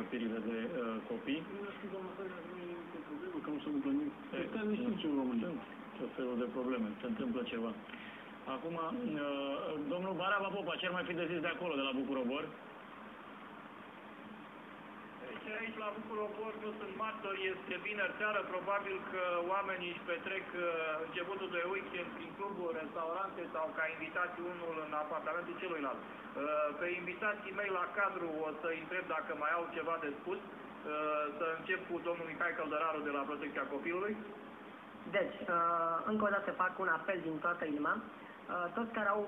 răpirile de copii. Nu știu, doamna Fărea, nu e nicio problemă, că nu se întâmplă nimic. Care nu știu ce în România. Sunt tot felul de probleme, se întâmplă ceva. Acum, domnul Baraba Popa, ce ar mai fi de zis de acolo, de la Bucurobor? Deci aici la Bucurobor nu sunt martori, este vineri seară, probabil că oamenii își petrec începutul de weekend prin cluburi, restaurante sau ca invitații unul în apartamentul celuilalt. Pe invitații mei la cadru o să întreb dacă mai au ceva de spus. Să încep cu domnul Mihai Căldăraru de la Protecția Copilului. Deci, încă o dată fac un apel din toată inima. Toți care au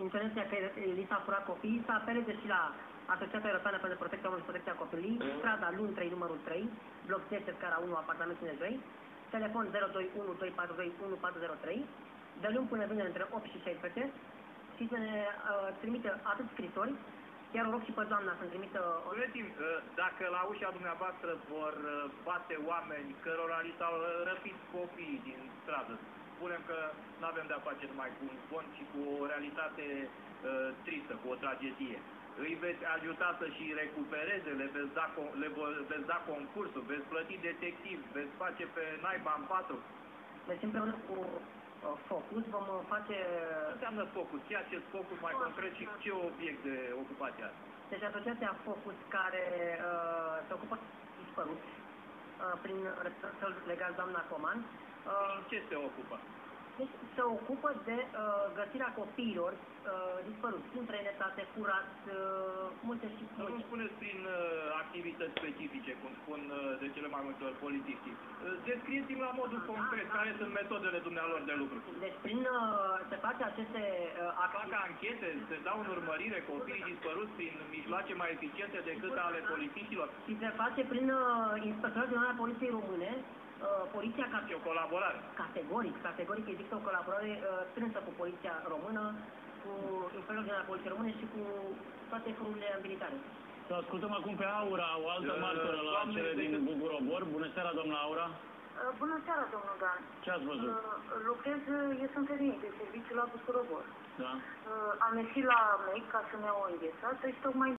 intenția că li s-a furat copiii, să apeleze și la Asociația Europeană pentru Protecția Omului și Protecția Copilului, strada Lun 3, numărul 3, bloc 10, scara 1, apartament 52, telefon 021 242 1403, de luni până vineri între 8 și 16, și să ne trimită atât scrisori, chiar o rog și pe doamna să-mi trimită... Spuneți-mi, dacă la ușa dumneavoastră vor bate oameni cărora li s-au răpit copiii din stradă, spunem că nu avem de-a face numai cu un fond, ci cu o realitate tristă, cu o tragedie. Îi veți ajuta să-și recupereze, veți da concursul, veți plăti detectiv, veți face pe naiba în patru. Deci împreună cu Focus vom face... Ce înseamnă Focus? Ce acest Focus mai concret și ce obiect de ocupație are? Deci asociația Focus care se ocupă dispărut prin rețelul legal doamna Coman. Prin ce se ocupă? Deci se ocupă de găsirea copiilor dispăruți, prin străinătate, furați, multe și multe. Nu spuneți prin activități specifice, cum spun de cele mai multe ori politicii. Descrieți-mi la modul concret care sunt metodele dumnealor de lucru. Deci se face aceste... Fac anchete, se dau în urmărire copiii dispăruți prin mijloace mai eficiente decât ale polițiștilor? Și se face prin Inspectoratul General al Poliției Române. Poliția ca o colaborare. Categoric există o colaborare strânsă cu Poliția Română, cu Inspectorul General al Poliției Române și cu toate forurile militare. Să ascultăm acum pe Aura, o altă martoră la cele din Bucurobor. Bună seara, doamna Aura. Bună seara, domnul Dan. Ce ați văzut? Eu sunt femeie de serviciu la Bucurobor. Da. Am ieșit la MEC ca să-mi iau o înghețată și tocmai